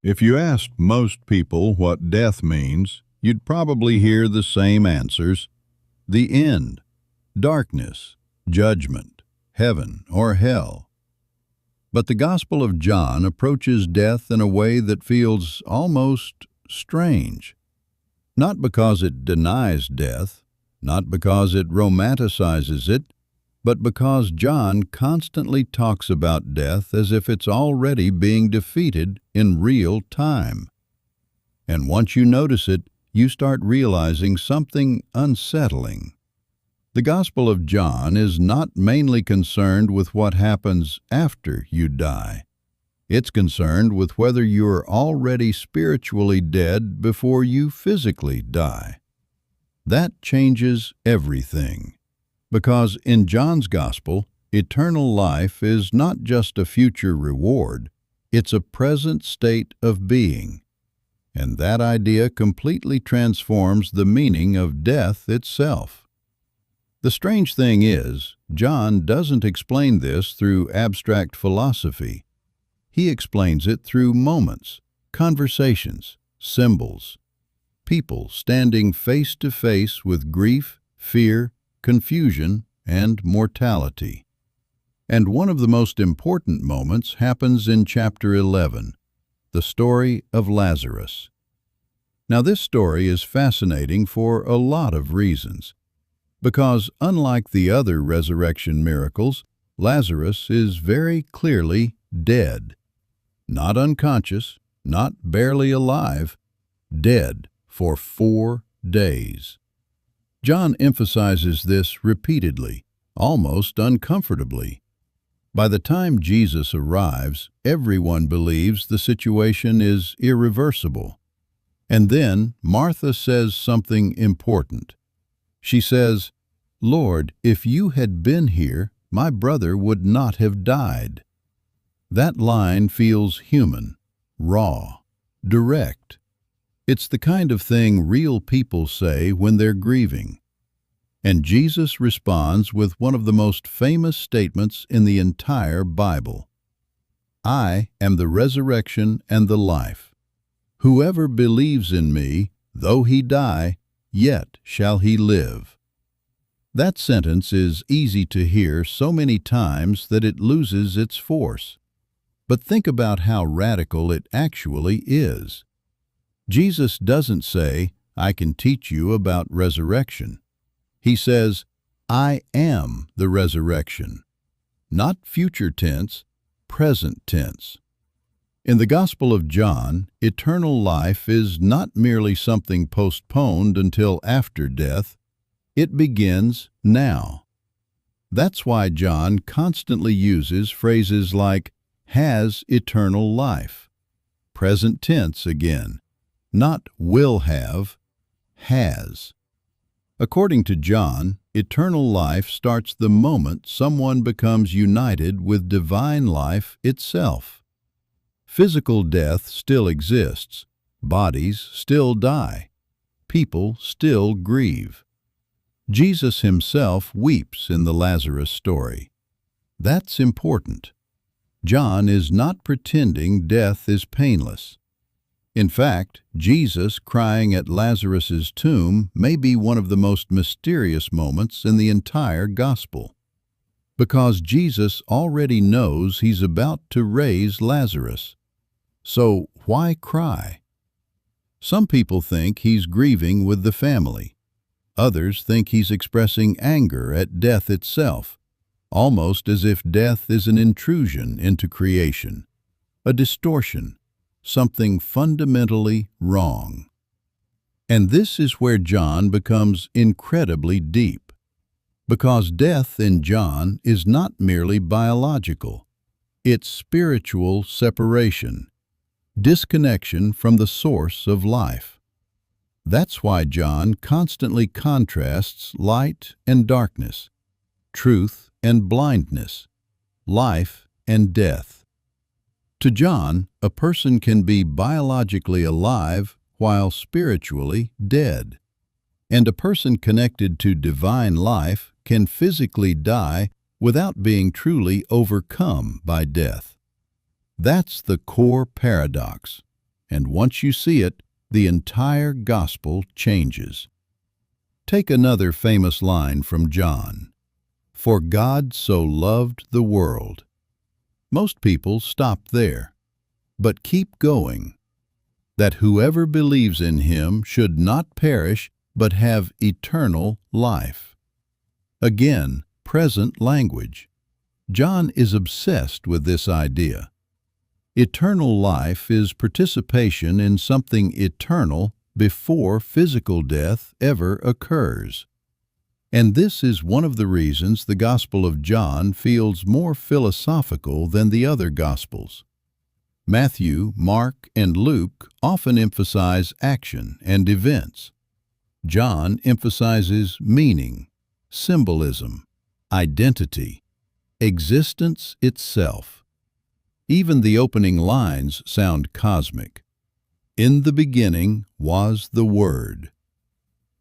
If you asked most people what death means, you'd probably hear the same answers: the end, darkness, judgment, heaven or hell. But the Gospel of John approaches death in a way that feels almost strange. Not because it denies death, not because it romanticizes it, but because John constantly talks about death as if it's already being defeated in real time. And once you notice it, you start realizing something unsettling. The Gospel of John is not mainly concerned with what happens after you die. It's concerned with whether you're already spiritually dead before you physically die. That changes everything. Because in John's Gospel, eternal life is not just a future reward, it's a present state of being. And that idea completely transforms the meaning of death itself. The strange thing is, John doesn't explain this through abstract philosophy. He explains it through moments, conversations, symbols, people standing face to face with grief, fear, confusion, and mortality. And one of the most important moments happens in chapter 11, the story of Lazarus. Now, this story is fascinating for a lot of reasons, because unlike the other resurrection miracles, Lazarus is very clearly dead. Not unconscious, not barely alive, dead for 4 days. John emphasizes this repeatedly, almost uncomfortably. By the time Jesus arrives, everyone believes the situation is irreversible. And then Martha says something important. She says, "Lord, if you had been here, my brother would not have died." That line feels human, raw, direct. It's the kind of thing real people say when they're grieving. And Jesus responds with one of the most famous statements in the entire Bible. "I am the resurrection and the life. Whoever believes in me, though he die, yet shall he live." That sentence is easy to hear so many times that it loses its force. But think about how radical it actually is. Jesus doesn't say, "I can teach you about resurrection." He says, "I am the resurrection." Not future tense, present tense. In the Gospel of John, eternal life is not merely something postponed until after death. It begins now. That's why John constantly uses phrases like "has eternal life." Present tense again. Not will have, has. According to John, eternal life starts the moment someone becomes united with divine life itself. Physical death still exists, bodies still die, people still grieve. Jesus himself weeps in the Lazarus story. That's important. John is not pretending death is painless. In fact, Jesus crying at Lazarus's tomb may be one of the most mysterious moments in the entire Gospel, because Jesus already knows he's about to raise Lazarus. So why cry? Some people think he's grieving with the family. Others think he's expressing anger at death itself, almost as if death is an intrusion into creation, a distortion, something fundamentally wrong. And this is where John becomes incredibly deep, because death in John is not merely biological. It's spiritual separation, disconnection from the source of life. That's why John constantly contrasts light and darkness, truth and blindness, life and death. To John, a person can be biologically alive while spiritually dead. And a person connected to divine life can physically die without being truly overcome by death. That's the core paradox. And once you see it, the entire gospel changes. Take another famous line from John. For God so loved the world. Most people stop there, but keep going. That whoever believes in him should not perish, but have eternal life. Again, present language. John is obsessed with this idea. Eternal life is participation in something eternal before physical death ever occurs. And this is one of the reasons the Gospel of John feels more philosophical than the other Gospels. Matthew, Mark, and Luke often emphasize action and events. John emphasizes meaning, symbolism, identity, existence itself. Even the opening lines sound cosmic. In the beginning was the Word.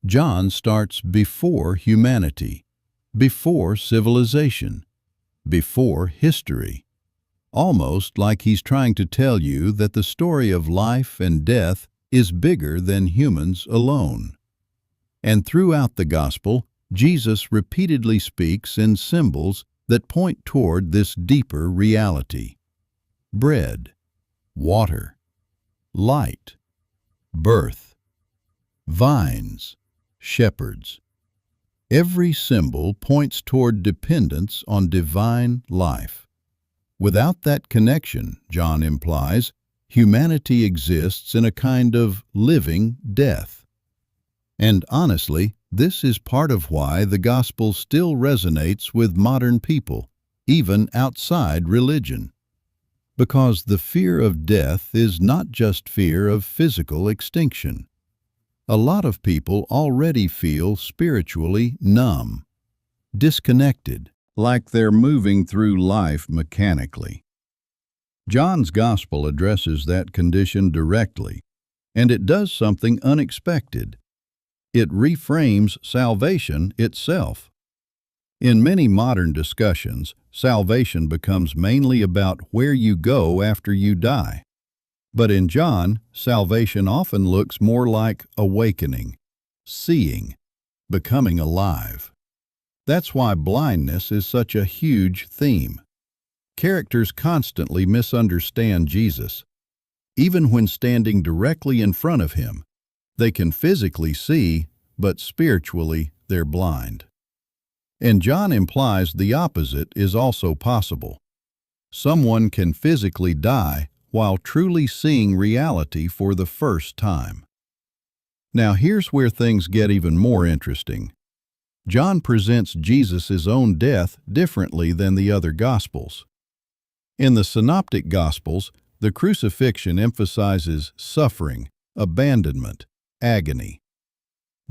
John starts before humanity, before civilization, before history, almost like he's trying to tell you that the story of life and death is bigger than humans alone. And throughout the Gospel, Jesus repeatedly speaks in symbols that point toward this deeper reality. Bread, water, light, birth, vines, shepherds. Every symbol points toward dependence on divine life. Without that connection, John implies, humanity exists in a kind of living death. And honestly, this is part of why the gospel still resonates with modern people, even outside religion. Because the fear of death is not just fear of physical extinction. A lot of people already feel spiritually numb, disconnected, like they're moving through life mechanically. John's Gospel addresses that condition directly, and it does something unexpected. It reframes salvation itself. In many modern discussions, salvation becomes mainly about where you go after you die. But in John, salvation often looks more like awakening, seeing, becoming alive. That's why blindness is such a huge theme. Characters constantly misunderstand Jesus. Even when standing directly in front of him, they can physically see, but spiritually they're blind. And John implies the opposite is also possible. Someone can physically die while truly seeing reality for the first time. Now here's where things get even more interesting. John presents Jesus' own death differently than the other Gospels. In the Synoptic Gospels, the crucifixion emphasizes suffering, abandonment, agony.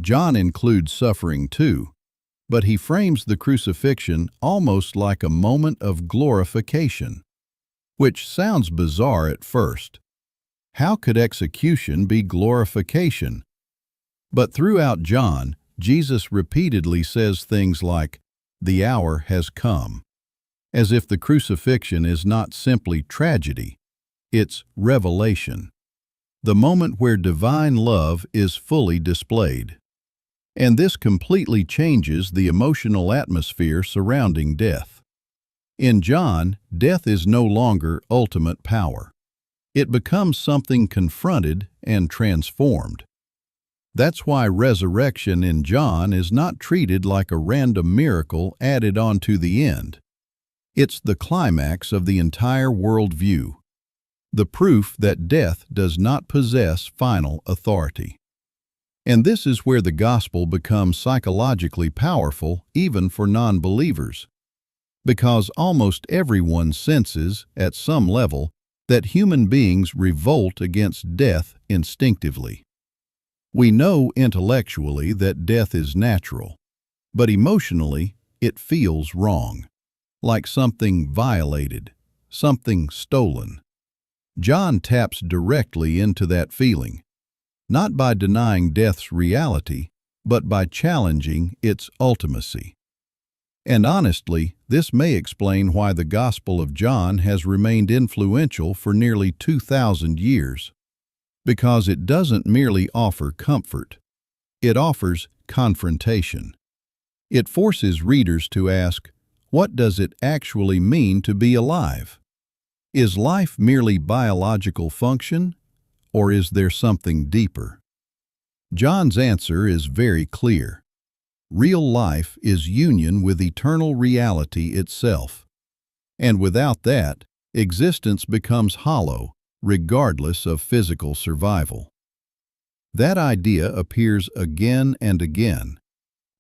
John includes suffering too, but he frames the crucifixion almost like a moment of glorification, which sounds bizarre at first. How could execution be glorification? But throughout John, Jesus repeatedly says things like, "The hour has come," as if the crucifixion is not simply tragedy, it's revelation, the moment where divine love is fully displayed. And this completely changes the emotional atmosphere surrounding death. In John, death is no longer ultimate power. It becomes something confronted and transformed. That's why resurrection in John is not treated like a random miracle added on to the end. It's the climax of the entire worldview, the proof that death does not possess final authority. And this is where the gospel becomes psychologically powerful even for non-believers, because almost everyone senses, at some level, that human beings revolt against death instinctively. We know intellectually that death is natural, but emotionally it feels wrong, like something violated, something stolen. John taps directly into that feeling, not by denying death's reality, but by challenging its ultimacy. And honestly, this may explain why the Gospel of John has remained influential for nearly 2,000 years. because it doesn't merely offer comfort. It offers confrontation. It forces readers to ask, what does it actually mean to be alive? Is life merely biological function, or is there something deeper? John's answer is very clear. Real life is union with eternal reality itself. And without that, existence becomes hollow, regardless of physical survival. That idea appears again and again,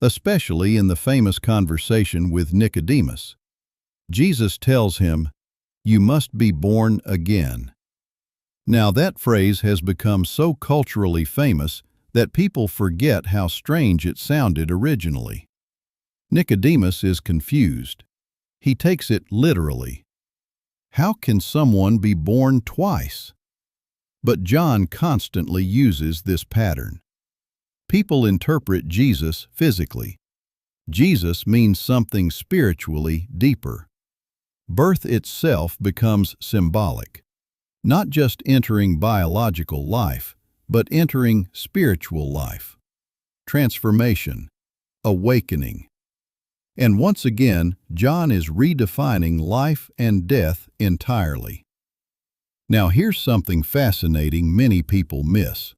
especially in the famous conversation with Nicodemus. Jesus tells him, "You must be born again." Now that phrase has become so culturally famous that people forget how strange it sounded originally. Nicodemus is confused. He takes it literally. How can someone be born twice? But John constantly uses this pattern. People interpret Jesus physically. Jesus means something spiritually deeper. Birth itself becomes symbolic, not just entering biological life, but entering spiritual life, transformation, awakening. And once again, John is redefining life and death entirely. Now here's something fascinating many people miss.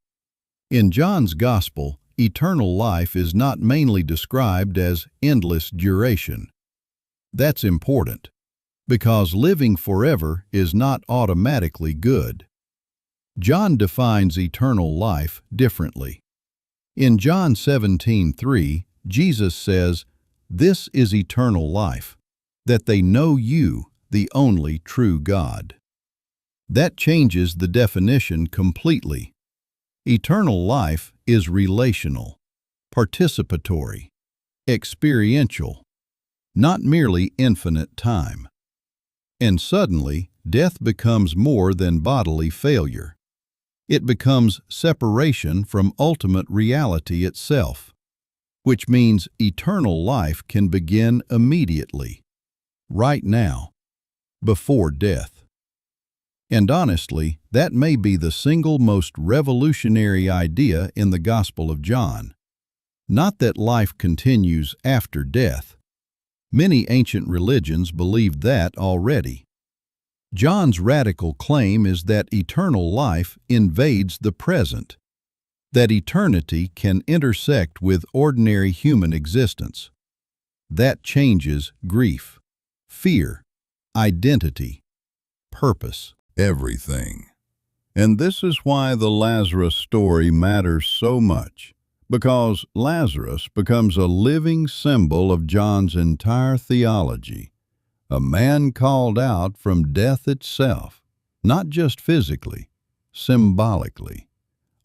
In John's Gospel, eternal life is not mainly described as endless duration. That's important, because living forever is not automatically good. John defines eternal life differently. In John 17:3, Jesus says, "This is eternal life, that they know you, the only true God." That changes the definition completely. Eternal life is relational, participatory, experiential, not merely infinite time. And suddenly, death becomes more than bodily failure. It becomes separation from ultimate reality itself, which means eternal life can begin immediately, right now, before death. And honestly, that may be the single most revolutionary idea in the Gospel of John. Not that life continues after death. Many ancient religions believed that already. John's radical claim is that eternal life invades the present, that eternity can intersect with ordinary human existence. That changes grief, fear, identity, purpose, everything. And this is why the Lazarus story matters so much, because Lazarus becomes a living symbol of John's entire theology. A man called out from death itself, not just physically, symbolically,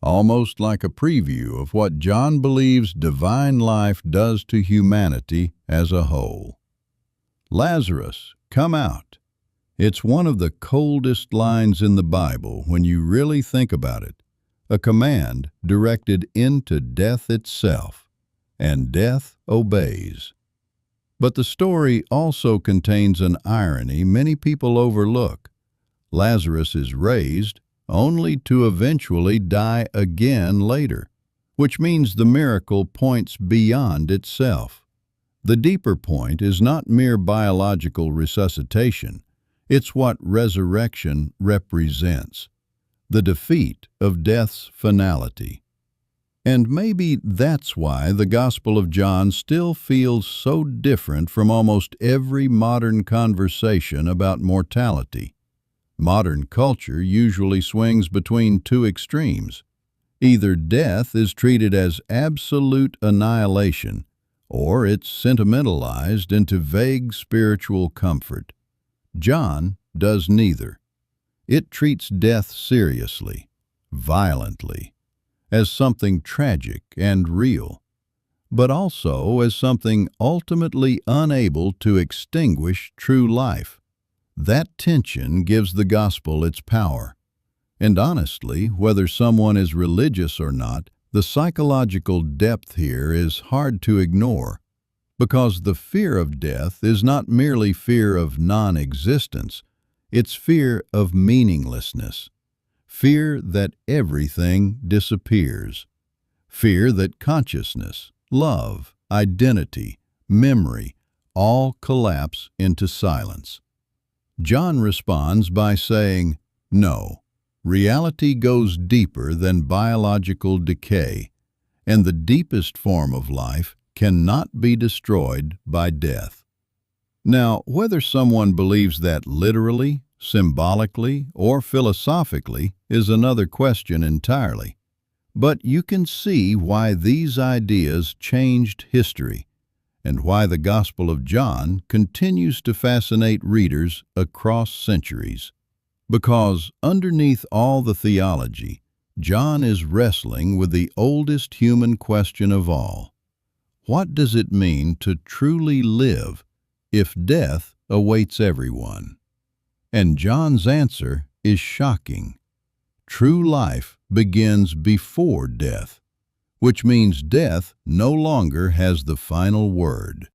almost like a preview of what John believes divine life does to humanity as a whole. Lazarus, come out. It's one of the coldest lines in the Bible when you really think about it, a command directed into death itself, and death obeys. But the story also contains an irony many people overlook. Lazarus is raised only to eventually die again later, which means the miracle points beyond itself. The deeper point is not mere biological resuscitation. It's what resurrection represents, the defeat of death's finality. And maybe that's why the Gospel of John still feels so different from almost every modern conversation about mortality. Modern culture usually swings between two extremes. Either death is treated as absolute annihilation, or it's sentimentalized into vague spiritual comfort. John does neither. It treats death seriously, violently, as something tragic and real, but also as something ultimately unable to extinguish true life. That tension gives the gospel its power. And honestly, whether someone is religious or not, the psychological depth here is hard to ignore, because the fear of death is not merely fear of non-existence, it's fear of meaninglessness, fear that everything disappears, fear that consciousness, love, identity, memory, all collapse into silence. John responds by saying, "No, reality goes deeper than biological decay, and the deepest form of life cannot be destroyed by death." Now, whether someone believes that literally, symbolically, or philosophically is another question entirely. But you can see why these ideas changed history, and why the Gospel of John continues to fascinate readers across centuries. Because underneath all the theology, John is wrestling with the oldest human question of all. What does it mean to truly live if death awaits everyone? And John's answer is shocking. True life begins before death, which means death no longer has the final word.